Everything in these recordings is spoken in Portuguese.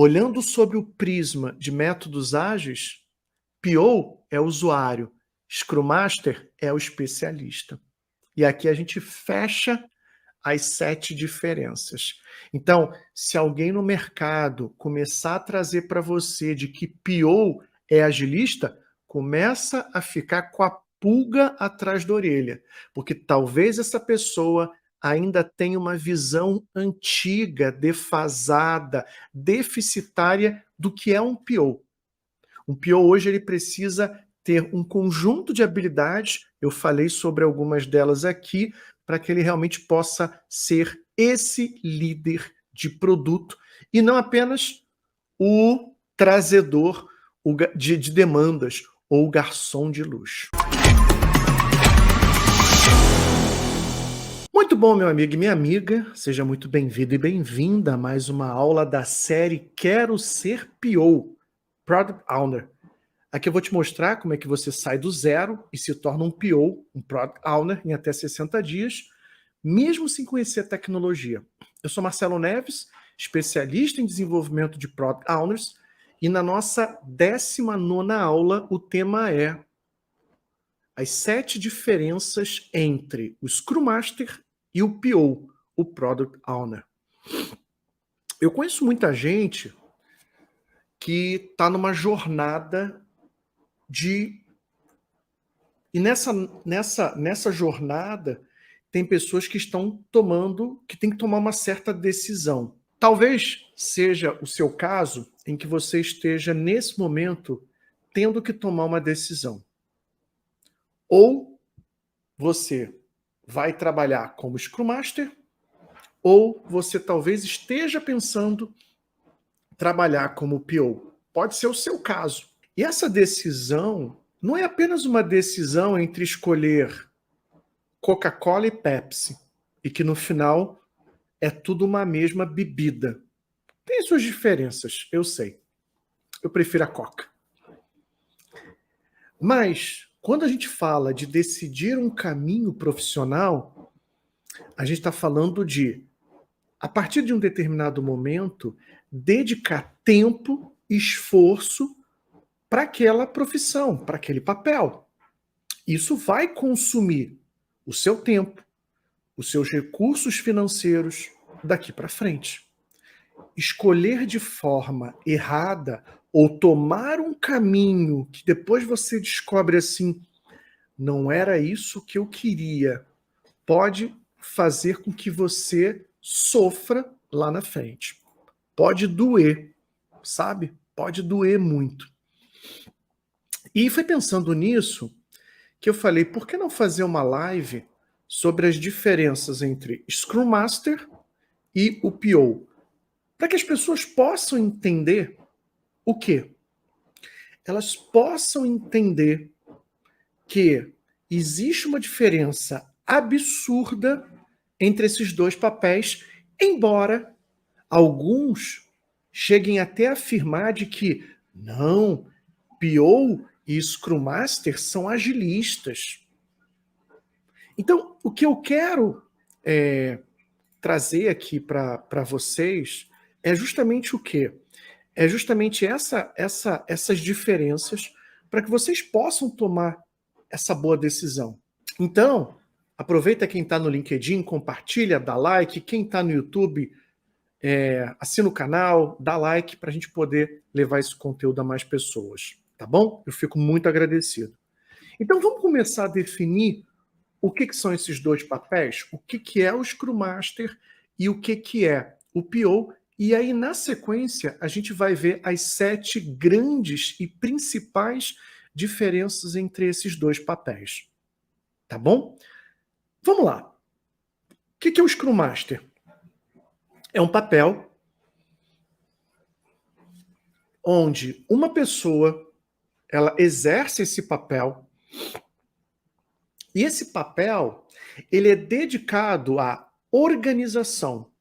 olhando sob o prisma de métodos ágeis, PO é o usuário, Scrum Master é o especialista. E aqui a gente fecha as 7 diferenças. Então, se alguém no mercado começar a trazer para você de que PO é agilista, começa a ficar com a pulga atrás da orelha, porque talvez essa pessoa ainda tenha uma visão antiga, defasada, deficitária do que é um PO. Um PO hoje ele precisa ter um conjunto de habilidades, eu falei sobre algumas delas aqui, para que ele realmente possa ser esse líder de produto e não apenas o trazedor de demandas ou o garçom de luxo. Muito bom, meu amigo e minha amiga, seja muito bem-vindo e bem-vinda a mais uma aula da série Quero Ser PO, Product Owner. Aqui eu vou te mostrar como é que você sai do zero e se torna um PO, um Product Owner, em até 60 dias, mesmo sem conhecer a tecnologia. Eu sou Marcelo Neves, especialista em desenvolvimento de Product Owners, e na nossa 19ª aula o tema é as 7 diferenças entre o Scrum Master e o PO, o Product Owner. Eu conheço muita gente que está numa jornada E nessa jornada tem pessoas que têm que tomar uma certa decisão. Talvez seja o seu caso em que você esteja nesse momento tendo que tomar uma decisão. Ou você vai trabalhar como Scrum Master, ou você talvez esteja pensando trabalhar como PO. Pode ser o seu caso. E essa decisão não é apenas uma decisão entre escolher Coca-Cola e Pepsi, e que no final é tudo uma mesma bebida. Tem suas diferenças, eu sei. Eu prefiro a Coca. Mas, quando a gente fala de decidir um caminho profissional, a gente está falando de, a partir de um determinado momento, dedicar tempo, esforço para aquela profissão, para aquele papel. Isso vai consumir o seu tempo, os seus recursos financeiros daqui para frente. Escolher de forma errada ou tomar um caminho que depois você descobre assim, não era isso que eu queria, pode fazer com que você sofra lá na frente. Pode doer, sabe? Pode doer muito. E foi pensando nisso que eu falei, por que não fazer uma live sobre as diferenças entre Scrum Master e o PO? Para que as pessoas possam entender o quê? Elas possam entender que existe uma diferença absurda entre esses dois papéis, embora alguns cheguem até a afirmar de que não, PO e Scrum Master são agilistas. Então, o que eu quero trazer aqui para vocês é justamente o quê? É justamente essas diferenças para que vocês possam tomar essa boa decisão. Então, aproveita quem está no LinkedIn, compartilha, dá like. Quem está no YouTube, assina o canal, dá like para a gente poder levar esse conteúdo a mais pessoas. Tá bom? Eu fico muito agradecido. Então, vamos começar a definir o que são esses dois papéis, o que é o Scrum Master e o que é o PO. E aí, na sequência, a gente vai ver as 7 grandes e principais diferenças entre esses dois papéis. Tá bom? Vamos lá. O que é o Scrum Master? É um papel onde uma pessoa ela exerce esse papel e esse papel ele é dedicado à organização,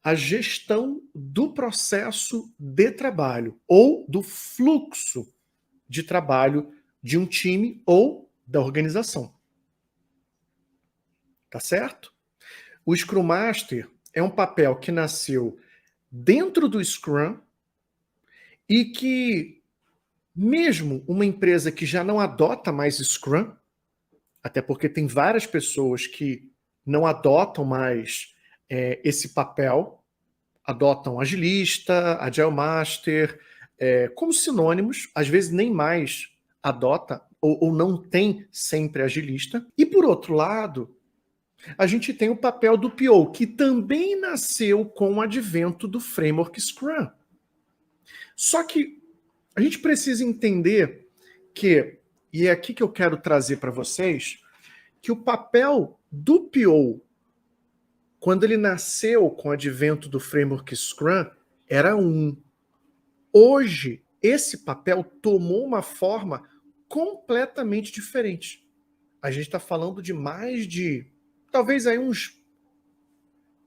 à gestão do processo de trabalho ou do fluxo de trabalho de um time ou da organização. Tá certo? O Scrum Master é um papel que nasceu dentro do Scrum e que mesmo uma empresa que já não adota mais Scrum, até porque tem várias pessoas que não adotam mais esse papel, adotam Agilista, Agile Master, como sinônimos, às vezes nem mais adota ou não tem sempre Agilista. E por outro lado, a gente tem o papel do PO, que também nasceu com o advento do framework Scrum. Só que a gente precisa entender que, e é aqui que eu quero trazer para vocês, que o papel do PO, quando ele nasceu com o advento do framework Scrum, era um. Hoje, esse papel tomou uma forma completamente diferente. A gente está falando de mais de, talvez aí uns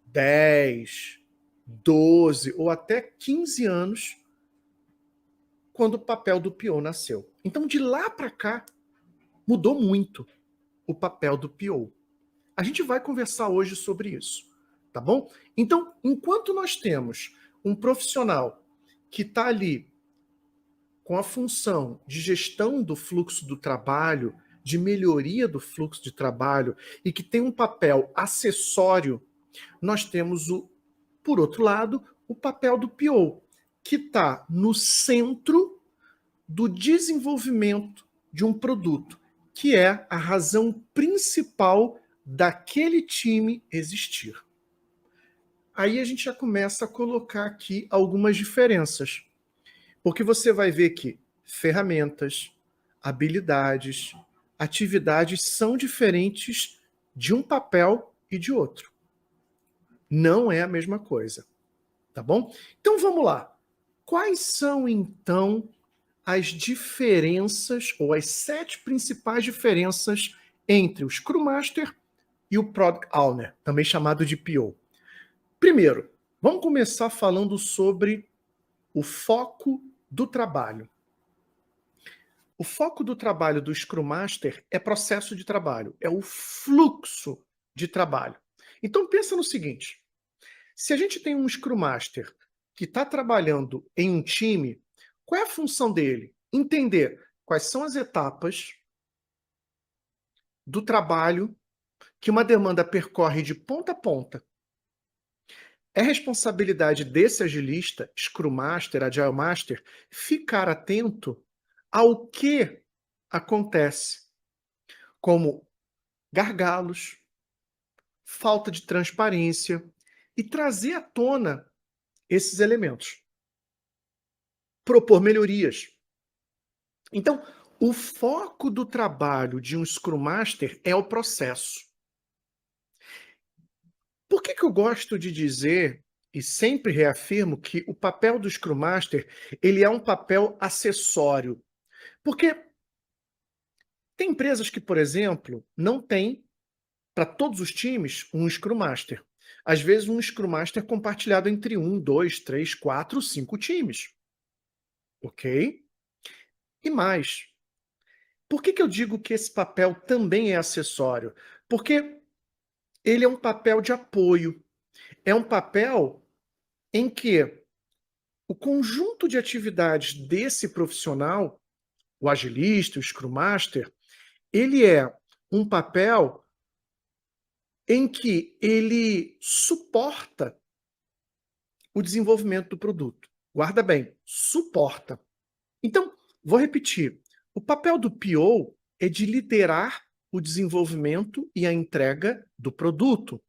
10, 12 ou até 15 anos quando o papel do PO nasceu. Então, de lá para cá, mudou muito o papel do PO. A gente vai conversar hoje sobre isso, tá bom? Então, enquanto nós temos um profissional que está ali com a função de gestão do fluxo do trabalho, de melhoria do fluxo de trabalho e que tem um papel acessório, nós temos, por outro lado, o papel do PO, que está no centro do desenvolvimento de um produto, que é a razão principal daquele time existir. Aí a gente já começa a colocar aqui algumas diferenças. Porque você vai ver que ferramentas, habilidades, atividades são diferentes de um papel e de outro. Não é a mesma coisa, tá bom? Então vamos lá. Quais são, então, as diferenças, ou as 7 principais diferenças entre o Scrum Master e o Product Owner, também chamado de PO? Primeiro, vamos começar falando sobre o foco do trabalho. O foco do trabalho do Scrum Master é processo de trabalho, é o fluxo de trabalho. Então pensa no seguinte, se a gente tem um Scrum Master que está trabalhando em um time, qual é a função dele? Entender quais são as etapas do trabalho que uma demanda percorre de ponta a ponta. É responsabilidade desse agilista, Scrum Master, Agile Master, ficar atento ao que acontece, como gargalos, falta de transparência, e trazer à tona esses elementos. Propor melhorias. Então, o foco do trabalho de um Scrum Master é o processo. Por que eu gosto de dizer, e sempre reafirmo, que o papel do Scrum Master ele é um papel acessório? Porque tem empresas que, por exemplo, não têm, para todos os times, um Scrum Master. Às vezes, um Scrum Master compartilhado entre 1, 2, 3, 4, 5 times. Ok? E mais. Por que eu digo que esse papel também é acessório? Porque ele é um papel de apoio. É um papel em que o conjunto de atividades desse profissional, o agilista, o Scrum Master, ele é um papel em que ele suporta o desenvolvimento do produto. Guarda bem, suporta. Então, vou repetir. O papel do PO é de liderar o desenvolvimento e a entrega do produto.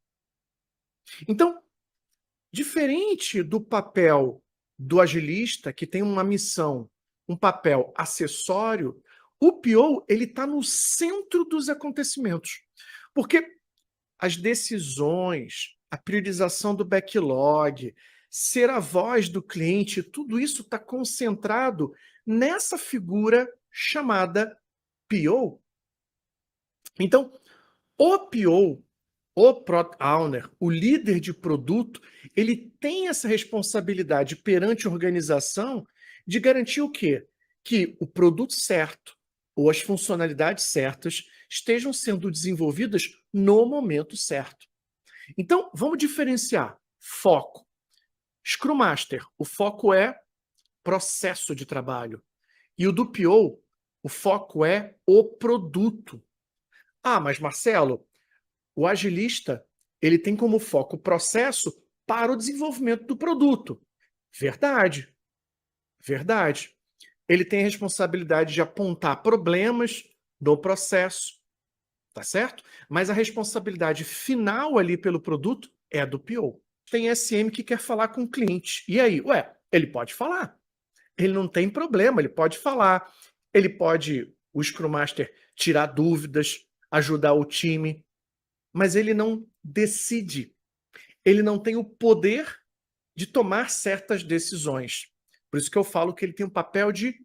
Então, diferente do papel do agilista, que tem uma missão, um papel acessório, o PO ele está no centro dos acontecimentos. Porque as decisões, a priorização do backlog, ser a voz do cliente, tudo isso está concentrado nessa figura chamada PO. Então, o PO, o Product Owner, o líder de produto, ele tem essa responsabilidade perante a organização de garantir o quê? Que o produto certo ou as funcionalidades certas estejam sendo desenvolvidas no momento certo. Então, vamos diferenciar foco. Scrum Master, o foco é processo de trabalho. E o do PO, o foco é o produto. Ah, mas Marcelo, o agilista, ele tem como foco o processo para o desenvolvimento do produto. Verdade, verdade. Ele tem a responsabilidade de apontar problemas do processo, tá certo? Mas a responsabilidade final ali pelo produto é a do PO. Tem SM que quer falar com o cliente. E aí? Ué, ele pode falar. Ele não tem problema, ele pode falar. Ele pode, o Scrum Master, tirar dúvidas, ajudar o time, mas ele não decide. Ele não tem o poder de tomar certas decisões. Por isso que eu falo que ele tem um papel de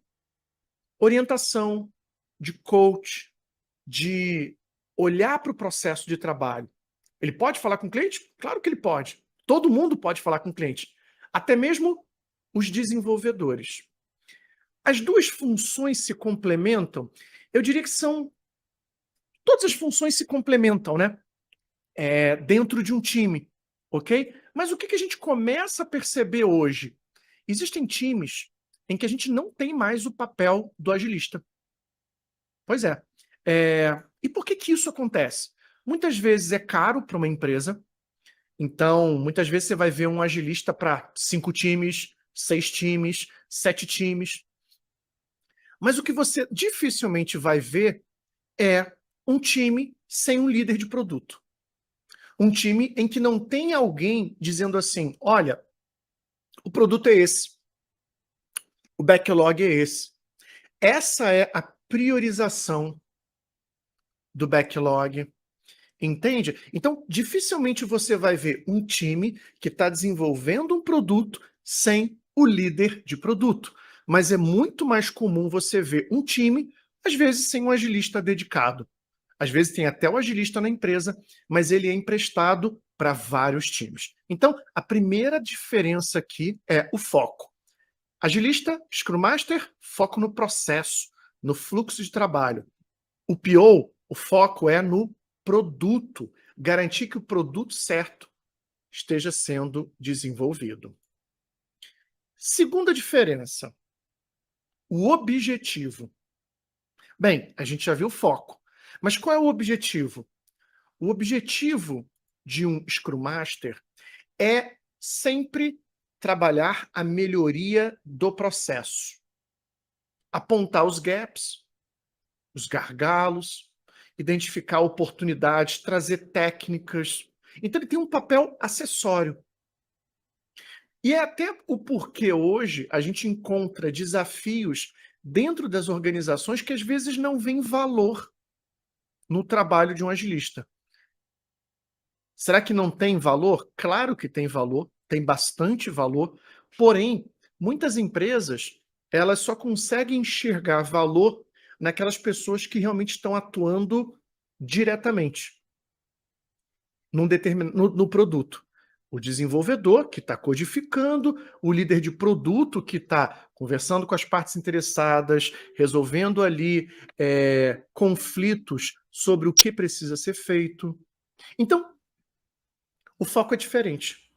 orientação, de coach, de olhar para o processo de trabalho. Ele pode falar com o cliente? Claro que ele pode. Todo mundo pode falar com o cliente. Até mesmo os desenvolvedores. As duas funções se complementam. Eu diria que são... Todas as funções se complementam, né? Dentro de um time, ok? Mas o que a gente começa a perceber hoje? Existem times em que a gente não tem mais o papel do agilista. Pois é. E por que isso acontece? Muitas vezes é caro para uma empresa, então muitas vezes você vai ver um agilista para 5 times, 6 times, 7 times. Mas o que você dificilmente vai ver é um time sem um líder de produto. Um time em que não tem alguém dizendo assim, olha, o produto é esse, o backlog é esse. Essa é a priorização do backlog, entende? Então, dificilmente você vai ver um time que está desenvolvendo um produto sem o líder de produto. Mas é muito mais comum você ver um time, às vezes, sem um agilista dedicado. Às vezes tem até o agilista na empresa, mas ele é emprestado para vários times. Então, a primeira diferença aqui é o foco. Agilista, Scrum Master, foco no processo, no fluxo de trabalho. O PO, o foco é no produto, garantir que o produto certo esteja sendo desenvolvido. Segunda diferença, o objetivo. Bem, a gente já viu o foco, mas qual é o objetivo? O objetivo de um Scrum Master é sempre trabalhar a melhoria do processo. Apontar os gaps, os gargalos, identificar oportunidades, trazer técnicas. Então ele tem um papel acessório. E é até o porquê hoje a gente encontra desafios dentro das organizações que às vezes não veem valor no trabalho de um agilista. Será que não tem valor? Claro que tem valor, tem bastante valor, porém, muitas empresas, elas só conseguem enxergar valor naquelas pessoas que realmente estão atuando diretamente no produto. O desenvolvedor, que está codificando, o líder de produto, que está conversando com as partes interessadas, resolvendo ali conflitos sobre o que precisa ser feito. Então, o foco é diferente.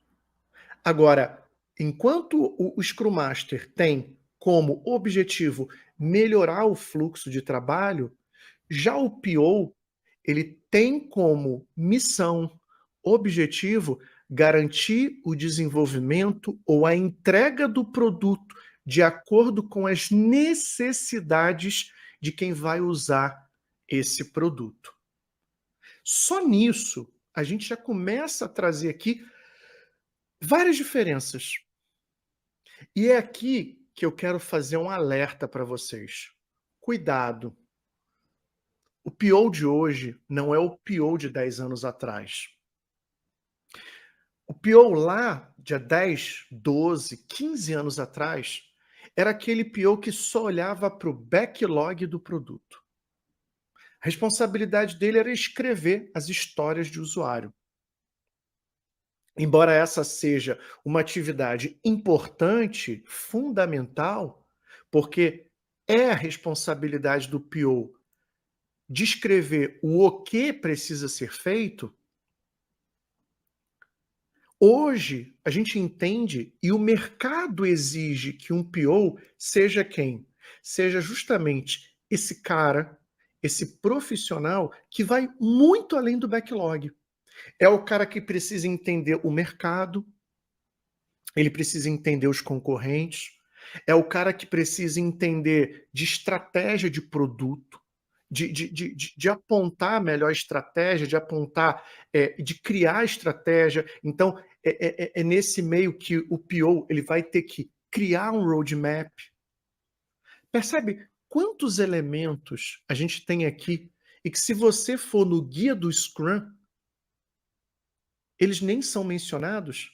Agora, enquanto o Scrum Master tem como objetivo melhorar o fluxo de trabalho, já o PO, ele tem como missão, objetivo, garantir o desenvolvimento ou a entrega do produto de acordo com as necessidades de quem vai usar esse produto. Só nisso, a gente já começa a trazer aqui várias diferenças. E é aqui que eu quero fazer um alerta para vocês. Cuidado. O PO de hoje não é o PO de 10 anos atrás. O PO lá, de 10, 12, 15 anos atrás, era aquele PO que só olhava para o backlog do produto. A responsabilidade dele era escrever as histórias de usuário. Embora essa seja uma atividade importante, fundamental, porque é a responsabilidade do PO descrever o que precisa ser feito, Hoje, a gente entende e o mercado exige que um PO seja quem? Seja justamente esse cara, esse profissional que vai muito além do backlog. É o cara que precisa entender o mercado, ele precisa entender os concorrentes, é o cara que precisa entender de estratégia de produto, de apontar a melhor estratégia, de apontar, de criar estratégia. Então, é nesse meio que o PO ele vai ter que criar um roadmap. Percebe quantos elementos a gente tem aqui e que se você for no guia do Scrum, eles nem são mencionados?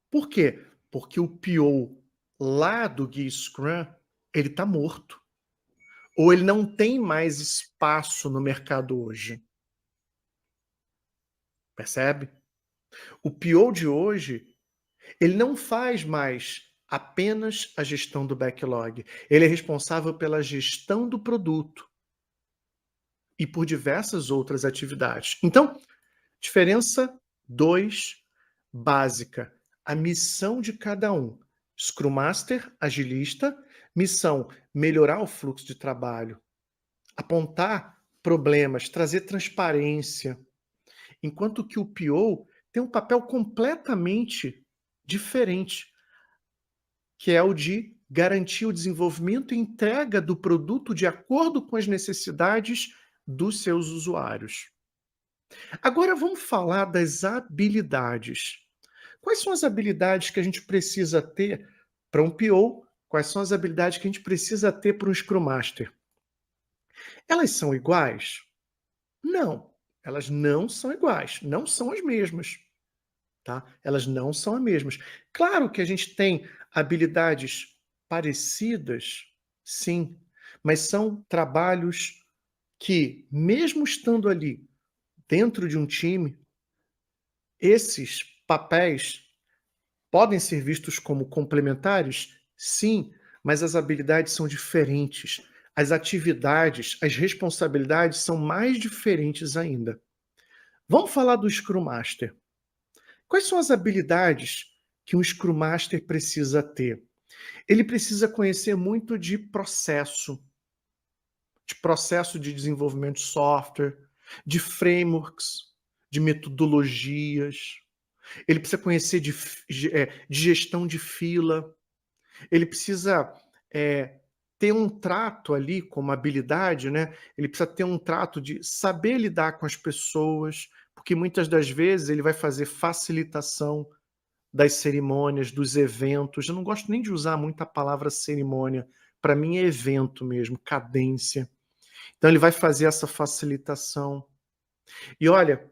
Por quê? Porque o PO lá do guia Scrum, ele está morto. Ou ele não tem mais espaço no mercado hoje. Percebe? O PO de hoje, ele não faz mais apenas a gestão do backlog. Ele é responsável pela gestão do produto e por diversas outras atividades. Então, diferença 2, básica. A missão de cada um. Scrum Master, agilista, missão: melhorar o fluxo de trabalho, apontar problemas, trazer transparência. Enquanto que o PO tem um papel completamente diferente, que é o de garantir o desenvolvimento e entrega do produto de acordo com as necessidades dos seus usuários. Agora vamos falar das habilidades. Quais são as habilidades que a gente precisa ter para um PO? Quais são as habilidades que a gente precisa ter para um Scrum Master? Elas são iguais? Não, elas não são iguais, não são as mesmas, tá? Elas não são as mesmas. Claro que a gente tem habilidades parecidas, sim, mas são trabalhos que, mesmo estando ali dentro de um time, esses papéis podem ser vistos como complementares? Sim, mas as habilidades são diferentes. As atividades, as responsabilidades são mais diferentes ainda. Vamos falar do Scrum Master. Quais são as habilidades que um Scrum Master precisa ter? Ele precisa conhecer muito de processo de desenvolvimento de software, de frameworks, de metodologias. Ele precisa conhecer de gestão de fila. Ele precisa ter um trato ali como habilidade, né? Ele precisa ter um trato de saber lidar com as pessoas, porque muitas das vezes ele vai fazer facilitação das cerimônias, dos eventos. Eu não gosto nem de usar muito a palavra cerimônia. Para mim é evento mesmo, cadência. Então ele vai fazer essa facilitação. E olha,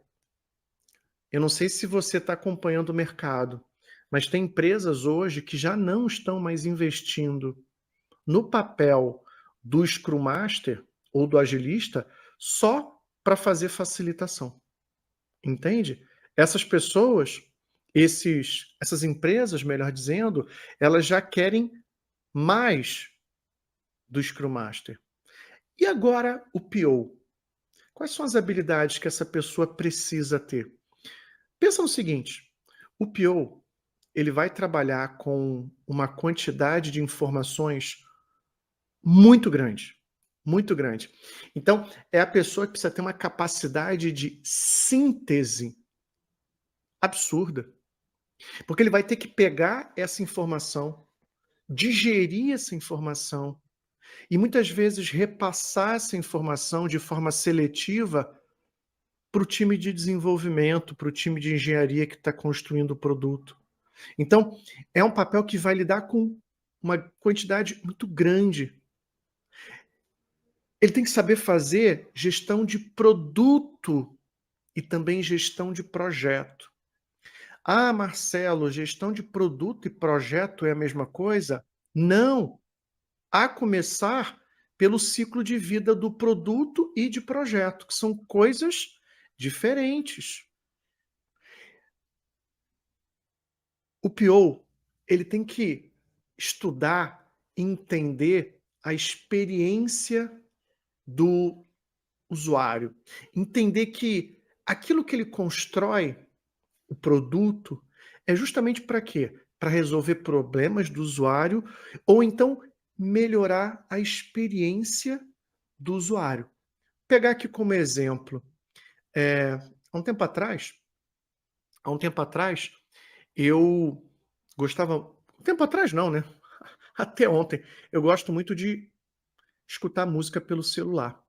eu não sei se você está acompanhando o mercado, mas tem empresas hoje que já não estão mais investindo no papel do Scrum Master ou do agilista só para fazer facilitação. Entende? Essas pessoas, essas empresas, melhor dizendo, elas já querem mais do Scrum Master. E agora o PO? Quais são as habilidades que essa pessoa precisa ter? Pensa no seguinte, o PO, ele vai trabalhar com uma quantidade de informações muito grande, muito grande. Então, é a pessoa que precisa ter uma capacidade de síntese absurda, porque ele vai ter que pegar essa informação, digerir essa informação e muitas vezes repassar essa informação de forma seletiva para o time de desenvolvimento, para o time de engenharia que está construindo o produto. Então, é um papel que vai lidar com uma quantidade muito grande. Ele tem que saber fazer gestão de produto e também gestão de projeto. Ah, Marcelo, gestão de produto e projeto é a mesma coisa? Não. A começar pelo ciclo de vida do produto e de projeto, que são coisas diferentes. O PO, ele tem que estudar e entender a experiência do usuário. Entender que aquilo que ele constrói, o produto, É justamente para quê? Para resolver problemas do usuário ou então melhorar a experiência do usuário. Pegar aqui como exemplo, há um tempo atrás há um tempo atrás, eu gostava um tempo atrás não, né, até ontem, eu gosto muito de escutar música pelo celular.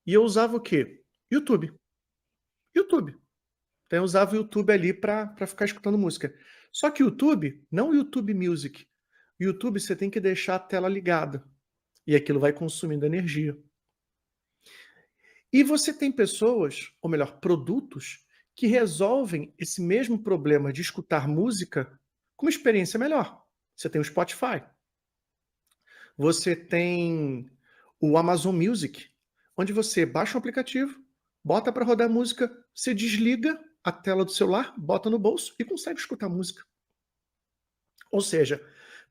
E eu usava o quê? YouTube. YouTube. Então eu usava o YouTube ali para ficar escutando música. Só que o YouTube, não o YouTube Music. O YouTube você tem que deixar a tela ligada, e aquilo vai consumindo energia. E você tem pessoas, ou melhor, produtos, que resolvem esse mesmo problema de escutar música com uma experiência melhor. Você tem o Spotify, você tem o Amazon Music, onde você baixa um aplicativo, bota para rodar música, você desliga a tela do celular, bota no bolso e consegue escutar música. Ou seja,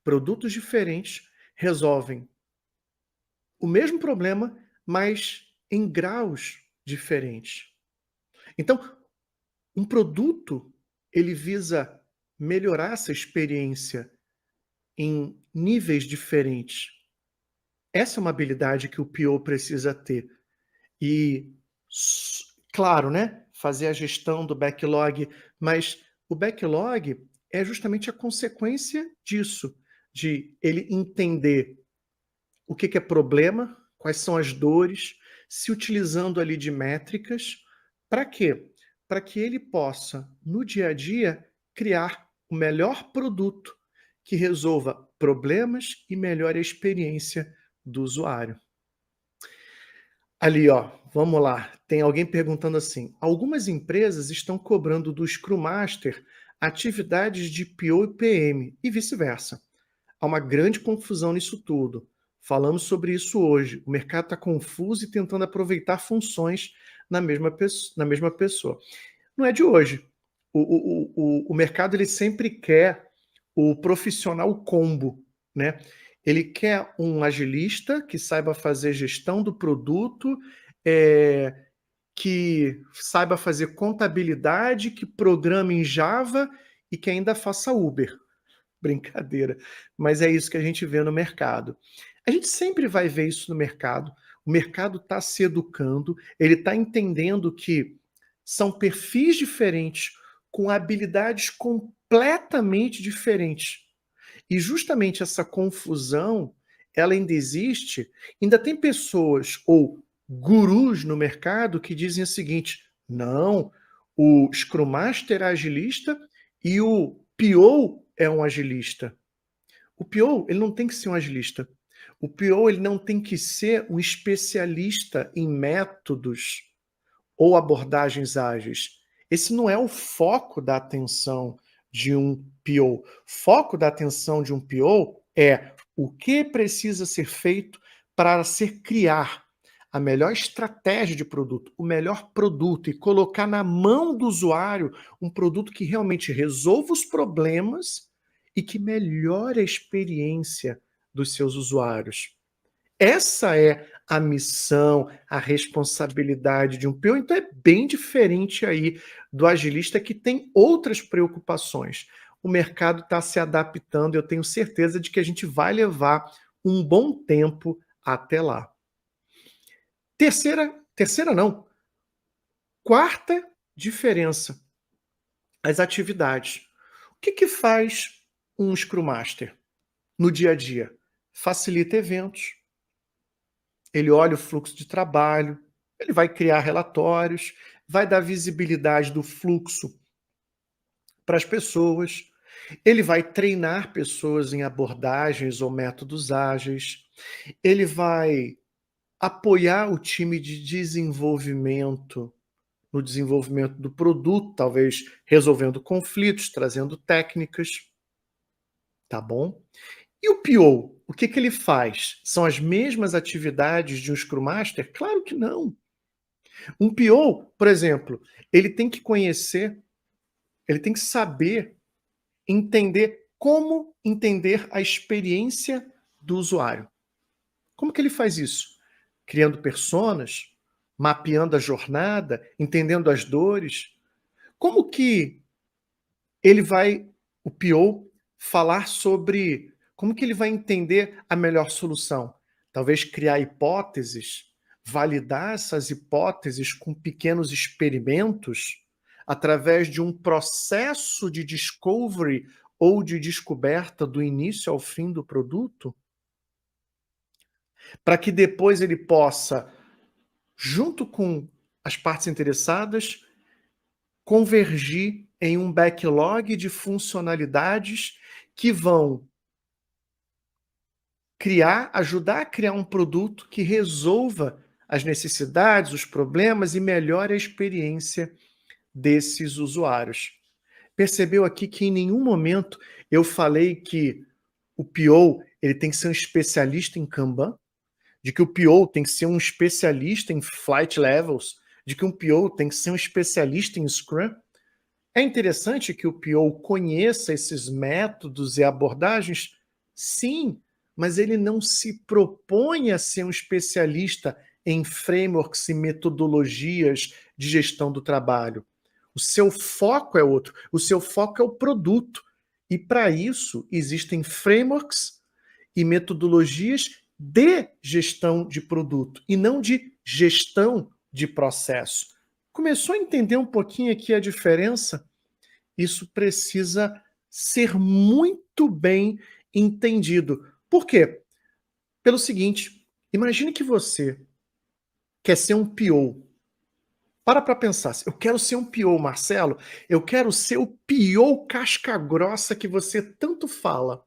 produtos diferentes resolvem o mesmo problema, mas em graus diferentes. Então, um produto, ele visa melhorar essa experiência em níveis diferentes. Essa é uma habilidade que o PO precisa ter. E, claro, né, fazer a gestão do backlog, mas o backlog é justamente a consequência disso, de ele entender o que é problema, quais são as dores, se utilizando ali de métricas, para quê? Para que ele possa, no dia a dia, criar o melhor produto que resolva problemas e melhore a experiência do usuário. Ali, ó, vamos lá. Tem alguém perguntando assim: algumas empresas estão cobrando do Scrum Master atividades de PO e PM e vice-versa. Há uma grande confusão nisso tudo. Falamos sobre isso hoje. O mercado está confuso e tentando aproveitar funções na mesma pessoa. Não é de hoje. O mercado ele sempre quer o profissional combo, né? Ele quer um agilista que saiba fazer gestão do produto, que saiba fazer contabilidade, que programe em Java e que ainda faça Uber. Brincadeira, mas é isso que a gente vê no mercado. A gente sempre vai ver isso no mercado. O mercado está se educando, ele está entendendo que são perfis diferentes, com habilidades completamente diferentes. E justamente essa confusão, ela ainda existe. Ainda tem pessoas ou gurus no mercado que dizem o seguinte: não, o Scrum Master é agilista e o PO é um agilista. O PO, ele não tem que ser um agilista. O PO, ele não tem que ser um especialista em métodos ou abordagens ágeis. Esse não é o foco da atenção de um PO. Foco da atenção de um PO é o que precisa ser feito para se criar a melhor estratégia de produto, o melhor produto e colocar na mão do usuário um produto que realmente resolva os problemas e que melhore a experiência dos seus usuários. Essa é a missão, a responsabilidade de um PO, então é bem diferente aí do agilista que tem outras preocupações. O mercado está se adaptando, eu tenho certeza de que a gente vai levar um bom tempo até lá. Terceira não, quarta diferença, as atividades. O que faz um Scrum Master no dia a dia? Facilita eventos, ele olha o fluxo de trabalho, ele vai criar relatórios, vai dar visibilidade do fluxo para as pessoas, ele vai treinar pessoas em abordagens ou métodos ágeis, ele vai apoiar o time de desenvolvimento no desenvolvimento do produto, talvez resolvendo conflitos, trazendo técnicas, tá bom? E o PO, o que ele faz? São as mesmas atividades de um Scrum Master? Claro que não. Um PO, por exemplo, ele tem que conhecer, ele tem que saber entender como entender a experiência do usuário. Como que ele faz isso? Criando personas, mapeando a jornada, entendendo as dores. Como que ele vai o PO falar sobre como que ele vai entender a melhor solução. Talvez criar hipóteses, validar essas hipóteses com pequenos experimentos, através de um processo de discovery ou de descoberta do início ao fim do produto, para que depois ele possa, junto com as partes interessadas, convergir em um backlog de funcionalidades que vão ajudar a criar um produto que resolva as necessidades, os problemas e melhore a experiência desses usuários. Percebeu aqui que em nenhum momento eu falei que o PO ele tem que ser um especialista em Kanban, de que o PO tem que ser um especialista em flight levels, de que um PO tem que ser um especialista em Scrum. É interessante que o PO conheça esses métodos e abordagens? Sim, mas ele não se propõe a ser um especialista em frameworks e metodologias de gestão do trabalho. O seu foco é outro, o seu foco é o produto. E para isso existem frameworks e metodologias de gestão de produto e não de gestão de processo. Começou a entender um pouquinho aqui a diferença? Isso precisa ser muito bem entendido. Por quê? Pelo seguinte, imagine que você quer ser um PO. Para pensar, eu quero ser um PO, Marcelo, eu quero ser o PO casca grossa que você tanto fala.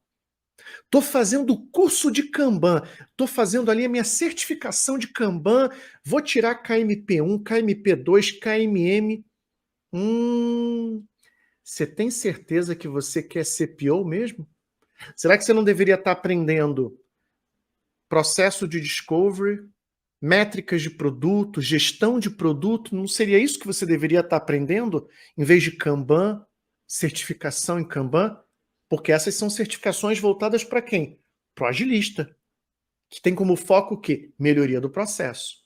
Estou fazendo o curso de Kanban, estou fazendo ali a minha certificação de Kanban, vou tirar KMP1, KMP2, KMM. Você tem certeza que você quer ser PO mesmo? Será que você não deveria estar aprendendo processo de discovery, métricas de produto, gestão de produto? Não seria isso que você deveria estar aprendendo em vez de Kanban, certificação em Kanban? Porque essas são certificações voltadas para quem? Para o agilista, que tem como foco o quê? Melhoria do processo.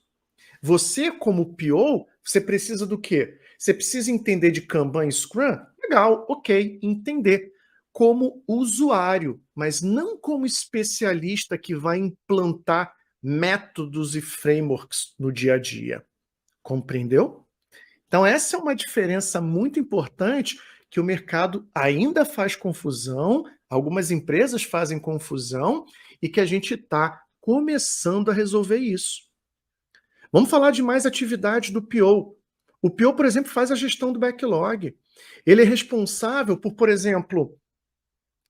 Você, como PO, você precisa do quê? Você precisa entender de Kanban e Scrum? Legal, ok, entender. Como usuário, mas não como especialista que vai implantar métodos e frameworks no dia a dia. Compreendeu? Então, essa é uma diferença muito importante que o mercado ainda faz confusão, algumas empresas fazem confusão e que a gente está começando a resolver isso. Vamos falar de mais atividades do PO. O PO, por exemplo, faz a gestão do backlog. Ele é responsável por exemplo,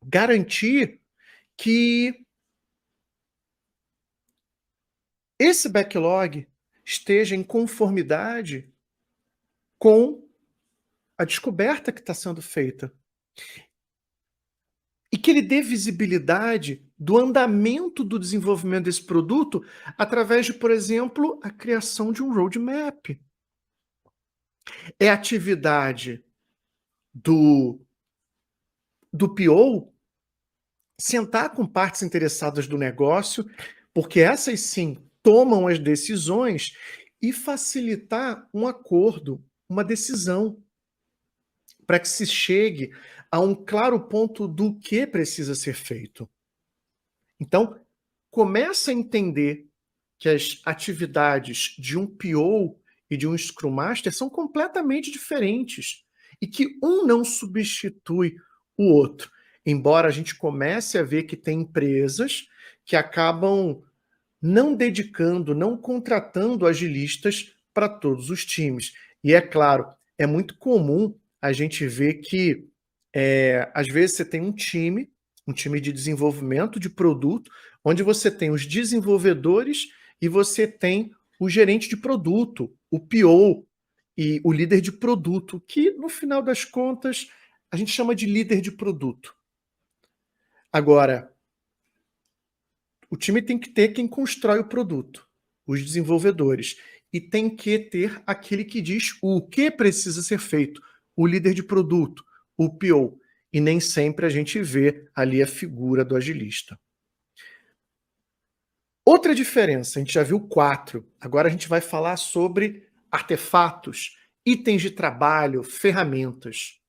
garantir que esse backlog esteja em conformidade com a descoberta que está sendo feita. E que ele dê visibilidade do andamento do desenvolvimento desse produto através de, por exemplo, a criação de um roadmap. É atividade do PO sentar com partes interessadas do negócio, porque essas sim tomam as decisões e facilitar um acordo, uma decisão, para que se chegue a um claro ponto do que precisa ser feito. Então, começa a entender que as atividades de um PO e de um Scrum Master são completamente diferentes e que um não substitui o outro. Embora a gente comece a ver que tem empresas que acabam não dedicando, não contratando agilistas para todos os times. E é claro, é muito comum a gente ver que, às vezes, você tem um time de desenvolvimento de produto, onde você tem os desenvolvedores e você tem o gerente de produto, o PO e o líder de produto, que no final das contas a gente chama de líder de produto. Agora, o time tem que ter quem constrói o produto, os desenvolvedores, e tem que ter aquele que diz o que precisa ser feito, o líder de produto, o PO. E nem sempre a gente vê ali a figura do agilista. Outra diferença, a gente já viu 4, agora a gente vai falar sobre artefatos, itens de trabalho, ferramentas.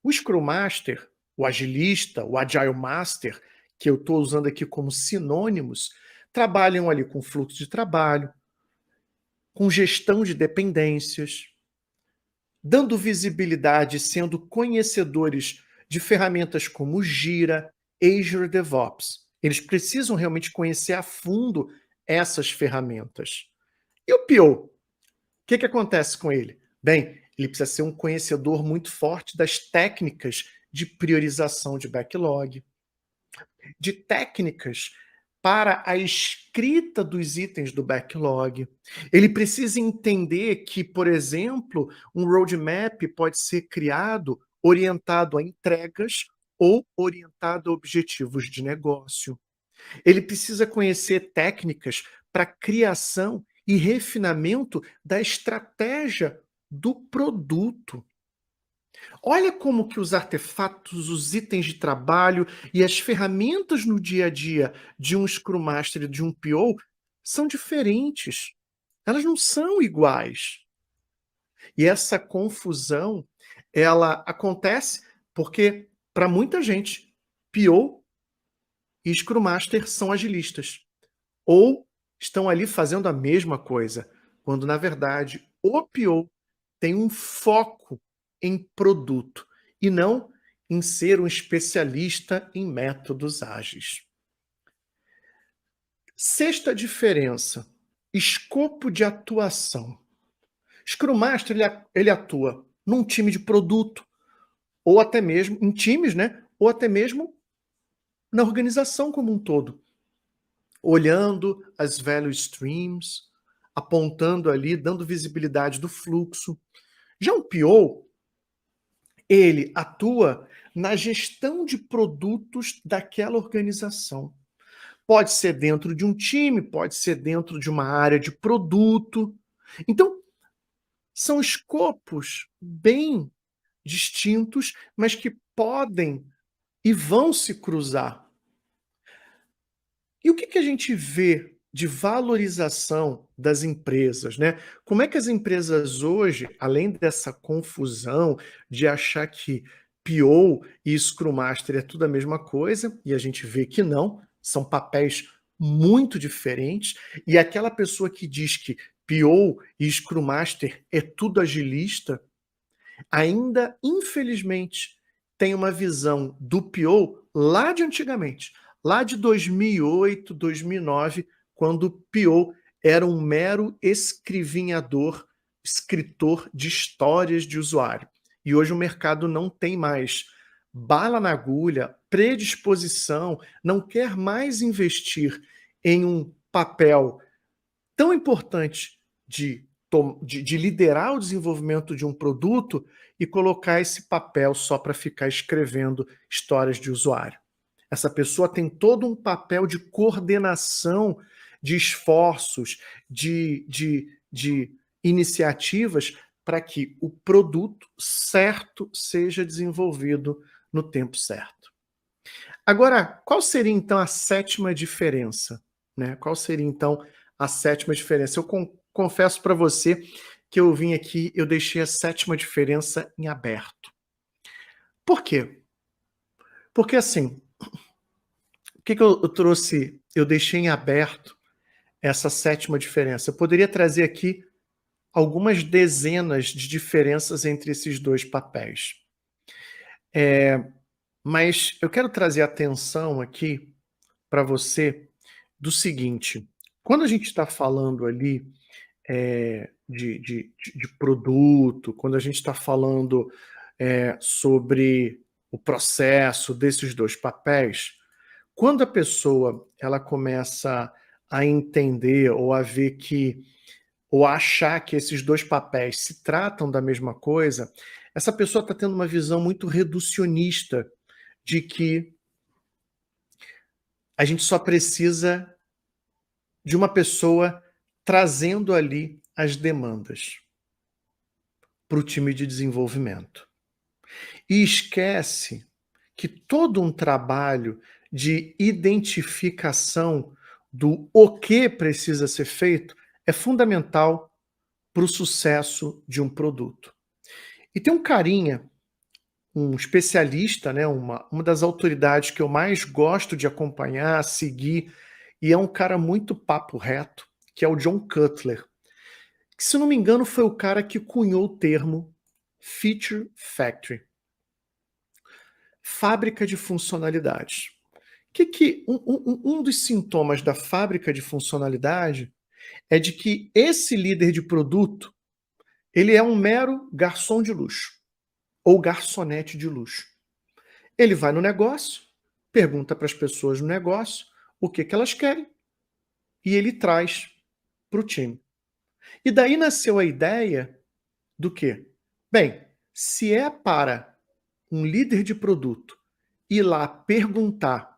O Scrum Master, o agilista, o Agile Master, que eu estou usando aqui como sinônimos, trabalham ali com fluxo de trabalho, com gestão de dependências, dando visibilidade, sendo conhecedores de ferramentas como Gira, Azure DevOps. Eles precisam realmente conhecer a fundo essas ferramentas. E o PO? O que acontece com ele? Bem, ele precisa ser um conhecedor muito forte das técnicas de priorização de backlog, de técnicas para a escrita dos itens do backlog. Ele precisa entender que, por exemplo, um roadmap pode ser criado orientado a entregas ou orientado a objetivos de negócio. Ele precisa conhecer técnicas para criação e refinamento da estratégia do produto. Olha como que os artefatos, os itens de trabalho e as ferramentas no dia a dia de um Scrum Master e de um PO são diferentes. Elas não são iguais. E essa confusão, ela acontece porque, para muita gente, PO e Scrum Master são agilistas. Ou estão ali fazendo a mesma coisa, quando, na verdade, o PO tem um foco em produto e não em ser um especialista em métodos ágeis. Sexta diferença, escopo de atuação. Scrum Master ele atua num time de produto, ou até mesmo em times, né? Ou até mesmo na organização como um todo, olhando as value streams, apontando ali, dando visibilidade do fluxo. Já o PO, ele atua na gestão de produtos daquela organização. Pode ser dentro de um time, pode ser dentro de uma área de produto. Então, são escopos bem distintos, mas que podem e vão se cruzar. E o que a gente vê de valorização das empresas, né? Como é que as empresas hoje, além dessa confusão de achar que PO e Scrum Master é tudo a mesma coisa, e a gente vê que não, são papéis muito diferentes, e aquela pessoa que diz que PO e Scrum Master é tudo agilista, ainda, infelizmente, tem uma visão do PO lá de antigamente, lá de 2008, 2009, quando o PO era um mero escrivinhador, escritor de histórias de usuário. E hoje o mercado não tem mais bala na agulha, predisposição, não quer mais investir em um papel tão importante de liderar o desenvolvimento de um produto e colocar esse papel só para ficar escrevendo histórias de usuário. Essa pessoa tem todo um papel de coordenação de esforços, de iniciativas para que o produto certo seja desenvolvido no tempo certo. Agora, qual seria então a sétima diferença, né? Qual seria então a sétima diferença? Eu confesso para você que eu vim aqui, eu deixei a sétima diferença em aberto. Por quê? Porque assim, o que eu trouxe, eu deixei em aberto essa sétima diferença. Eu poderia trazer aqui algumas dezenas de diferenças entre esses dois papéis. Mas eu quero trazer atenção aqui para você do seguinte: quando a gente está falando ali de produto, quando a gente está falando sobre o processo desses dois papéis, quando a pessoa ela começa a entender ou a ver que, ou a achar que esses dois papéis se tratam da mesma coisa, essa pessoa está tendo uma visão muito reducionista de que a gente só precisa de uma pessoa trazendo ali as demandas para o time de desenvolvimento. E esquece que todo um trabalho de identificação do o que precisa ser feito é fundamental para o sucesso de um produto. E tem um carinha um especialista, né, uma das autoridades que eu mais gosto de acompanhar, seguir, e é um cara muito papo reto, que é o John Cutler, que, se não me engano, foi o cara que cunhou o termo Feature Factory, fábrica de funcionalidades. Um dos sintomas da fábrica de funcionalidade é de que esse líder de produto, ele é um mero garçom de luxo ou garçonete de luxo. Ele vai no negócio, pergunta para as pessoas no negócio o que elas querem e ele traz para o time. E daí nasceu a ideia do quê? Bem, se é para um líder de produto ir lá perguntar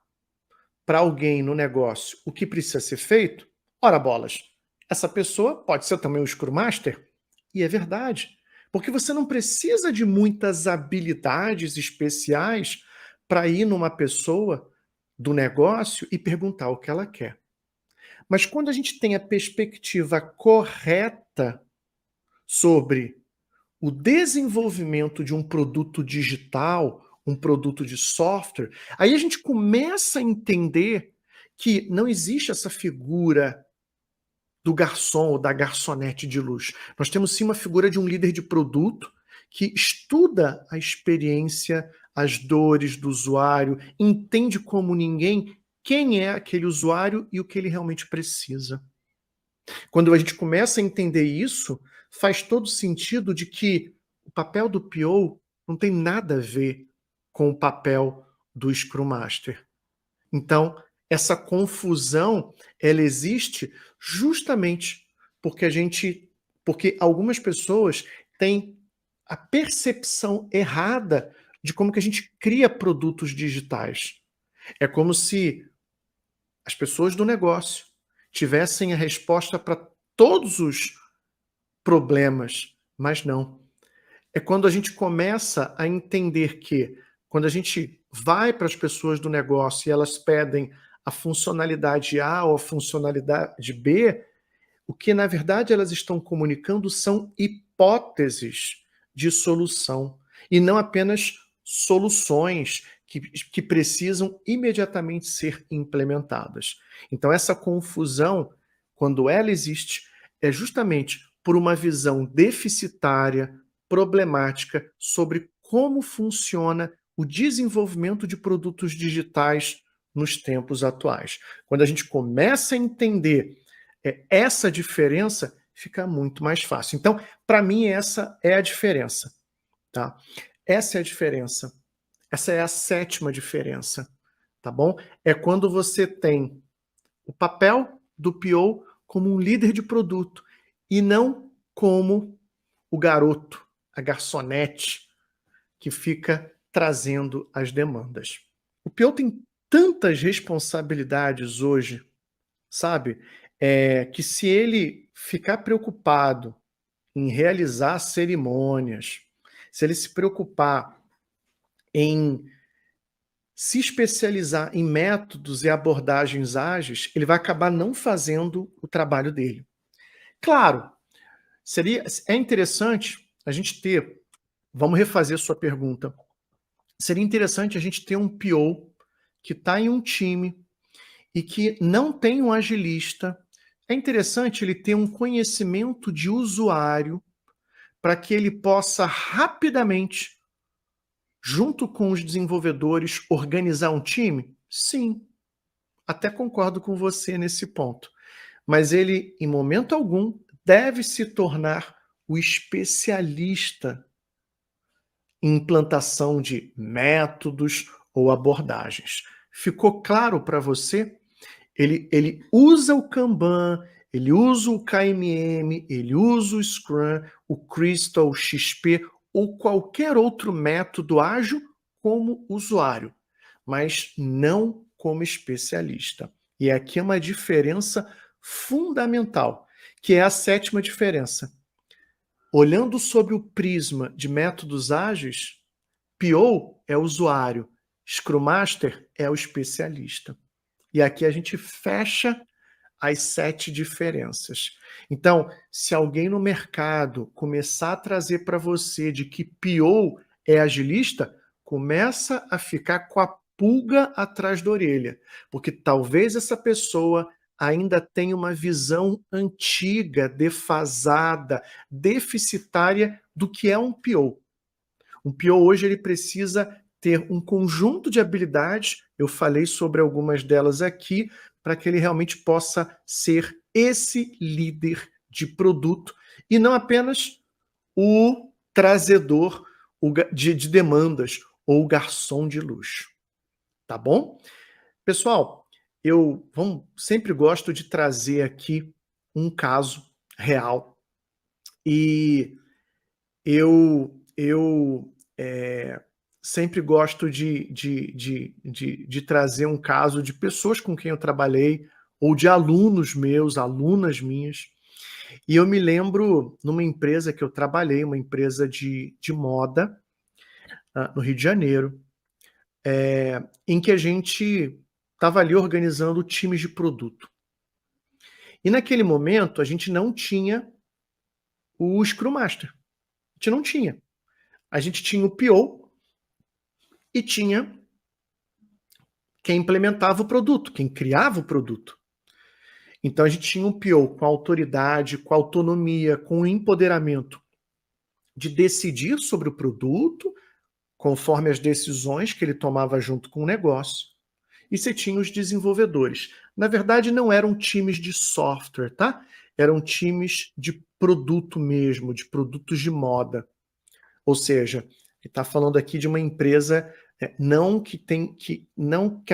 para alguém no negócio o que precisa ser feito, ora bolas, essa pessoa pode ser também um Scrum Master. E é verdade, porque você não precisa de muitas habilidades especiais para ir numa pessoa do negócio e perguntar o que ela quer. Mas quando a gente tem a perspectiva correta sobre o desenvolvimento de um produto digital, um produto de software, aí a gente começa a entender que não existe essa figura do garçom ou da garçonete de luxo. Nós temos sim uma figura de um líder de produto que estuda a experiência, as dores do usuário, entende como ninguém quem é aquele usuário e o que ele realmente precisa. Quando a gente começa a entender isso, faz todo sentido de que o papel do PO não tem nada a ver com o papel do Scrum Master. Então, essa confusão, ela existe justamente porque algumas pessoas têm a percepção errada de como que a gente cria produtos digitais. É como se as pessoas do negócio tivessem a resposta para todos os problemas, mas não. É quando a gente começa a entender que, quando a gente vai para as pessoas do negócio e elas pedem a funcionalidade A ou a funcionalidade B, o que na verdade elas estão comunicando são hipóteses de solução e não apenas soluções que precisam imediatamente ser implementadas. Então, essa confusão, quando ela existe, é justamente por uma visão deficitária, problemática sobre como funciona o desenvolvimento de produtos digitais nos tempos atuais. Quando a gente começa a entender essa diferença, fica muito mais fácil. Então, para mim, essa é a diferença. Tá? Essa é a diferença. Essa é a sétima diferença. Tá bom? É quando você tem o papel do PO como um líder de produto e não como o garoto, a garçonete, que fica trazendo as demandas. O PO tem tantas responsabilidades hoje, sabe? Que se ele ficar preocupado em realizar cerimônias, se ele se preocupar em se especializar em métodos e abordagens ágeis, ele vai acabar não fazendo o trabalho dele. Claro, é interessante a gente ter, vamos refazer sua pergunta, seria interessante a gente ter um PO que está em um time e que não tem um agilista. É interessante ele ter um conhecimento de usuário para que ele possa rapidamente, junto com os desenvolvedores, organizar um time? Sim, até concordo com você nesse ponto. Mas ele, em momento algum, deve se tornar o especialista em implantação de métodos ou abordagens. Ficou claro para você? Ele usa o Kanban, ele usa o KMM, ele usa o Scrum, o Crystal, o XP ou qualquer outro método ágil como usuário, mas não como especialista. E aqui é uma diferença fundamental, que é a sétima diferença. Olhando sobre o prisma de métodos ágeis, PO é o usuário, Scrum Master é o especialista. E aqui a gente fecha as 7 diferenças. Então, se alguém no mercado começar a trazer para você de que PO é agilista, começa a ficar com a pulga atrás da orelha, porque talvez essa pessoa ainda tenha uma visão antiga, defasada, deficitária do que é um PO. Um PO hoje ele precisa ter um conjunto de habilidades, eu falei sobre algumas delas aqui, para que ele realmente possa ser esse líder de produto e não apenas o trazedor de demandas ou o garçom de luxo. Tá bom? Pessoal, eu sempre gosto de trazer aqui um caso real e eu sempre gosto de trazer um caso de pessoas com quem eu trabalhei ou de alunos meus, alunas minhas. E eu me lembro numa empresa que eu trabalhei, uma empresa de moda, no Rio de Janeiro, em que a gente estava ali organizando times de produto. E naquele momento a gente não tinha o Scrum Master. A gente não tinha. A gente tinha o PO e tinha quem implementava o produto, quem criava o produto. Então a gente tinha um PO com autoridade, com autonomia, com empoderamento de decidir sobre o produto, conforme as decisões que ele tomava junto com o negócio. E você tinha os desenvolvedores. Na verdade, não eram times de software, tá? Eram times de produto mesmo, de produtos de moda. Ou seja, ele está falando aqui de uma empresa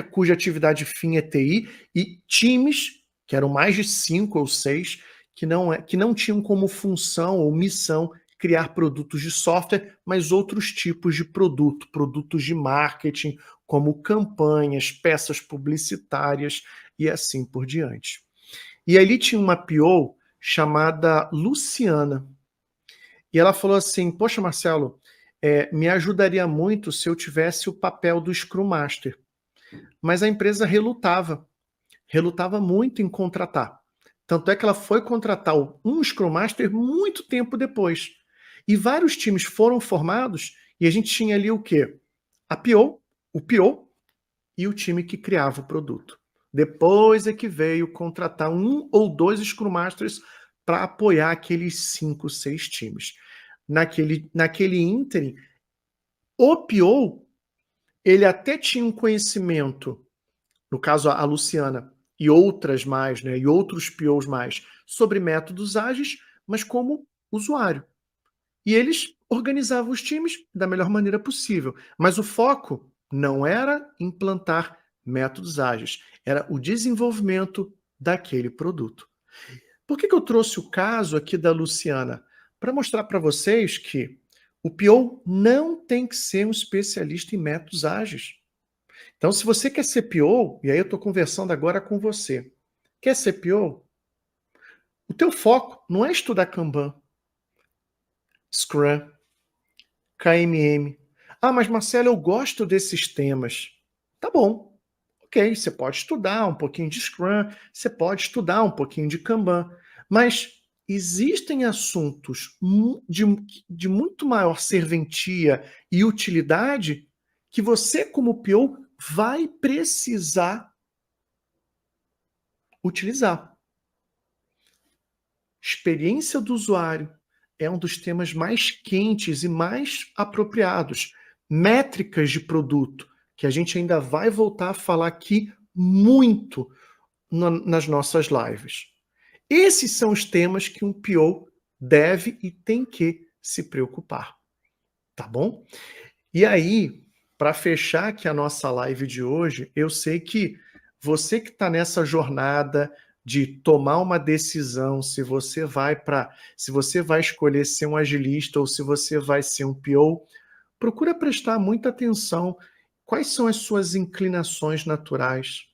cuja atividade fim é TI, e times, que eram mais de 5 ou 6, que não tinham como função ou missão criar produtos de software, mas outros tipos de produto, produtos de marketing, como campanhas, peças publicitárias e assim por diante. E ali tinha uma PO chamada Luciana. E ela falou assim, poxa, Marcelo, me ajudaria muito se eu tivesse o papel do Scrum Master. Mas a empresa relutava muito em contratar. Tanto é que ela foi contratar um Scrum Master muito tempo depois. E vários times foram formados e a gente tinha ali o quê? A PO, o PO e o time que criava o produto. Depois é que veio contratar 1 ou 2 Scrum Masters para apoiar aqueles 5, 6 times. Naquele ínterim, o PO, ele até tinha um conhecimento, no caso a Luciana e outras mais, né, e outros POs mais, sobre métodos ágeis, mas como usuário. E eles organizavam os times da melhor maneira possível. Mas o foco não era implantar métodos ágeis, era o desenvolvimento daquele produto. Por que eu trouxe o caso aqui da Luciana? Para mostrar para vocês que o PO não tem que ser um especialista em métodos ágeis. Então, se você quer ser PO, e aí eu estou conversando agora com você, quer ser PO? O teu foco não é estudar Kanban, Scrum, KMM. Ah, mas Marcelo, eu gosto desses temas. Tá bom. Ok, você pode estudar um pouquinho de Scrum, você pode estudar um pouquinho de Kanban, mas existem assuntos de muito maior serventia e utilidade que você, como PO, vai precisar utilizar. Experiência do usuário é um dos temas mais quentes e mais apropriados. Métricas de produto, que a gente ainda vai voltar a falar aqui muito nas nossas lives. Esses são os temas que um PO deve e tem que se preocupar. Tá bom? E aí, para fechar aqui a nossa live de hoje, eu sei que você que está nessa jornada de tomar uma decisão, se você vai escolher ser um agilista ou se você vai ser um PO, procura prestar muita atenção. Quais são as suas inclinações naturais?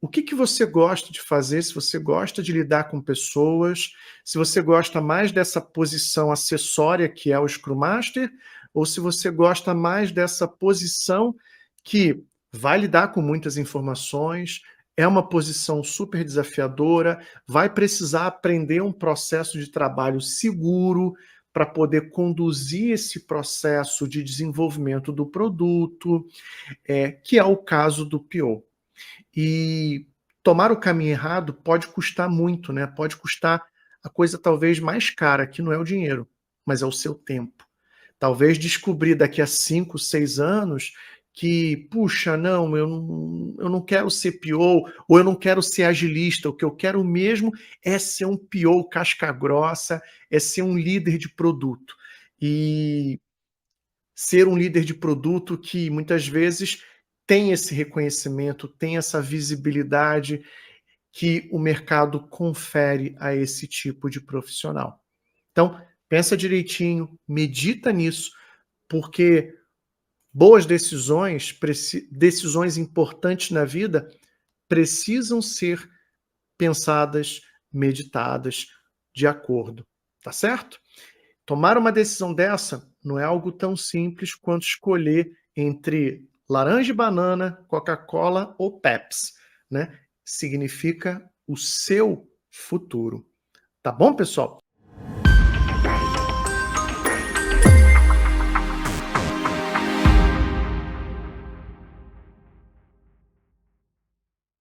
O que você gosta de fazer? Se você gosta de lidar com pessoas, se você gosta mais dessa posição acessória que é o Scrum Master, ou se você gosta mais dessa posição que vai lidar com muitas informações, é uma posição super desafiadora, vai precisar aprender um processo de trabalho seguro, para poder conduzir esse processo de desenvolvimento do produto, que é o caso do PO. E tomar o caminho errado pode custar muito, né? Pode custar a coisa talvez mais cara, que não é o dinheiro, mas é o seu tempo. Talvez descobrir daqui a 5, 6 anos que, puxa, não, eu não quero ser PO, ou eu não quero ser agilista, o que eu quero mesmo é ser um PO casca grossa, é ser um líder de produto. E ser um líder de produto que muitas vezes tem esse reconhecimento, tem essa visibilidade que o mercado confere a esse tipo de profissional. Então, pensa direitinho, medita nisso, porque boas decisões, decisões importantes na vida, precisam ser pensadas, meditadas, de acordo, tá certo? Tomar uma decisão dessa não é algo tão simples quanto escolher entre laranja e banana, Coca-Cola ou Pepsi, né? Significa o seu futuro. Tá bom, pessoal?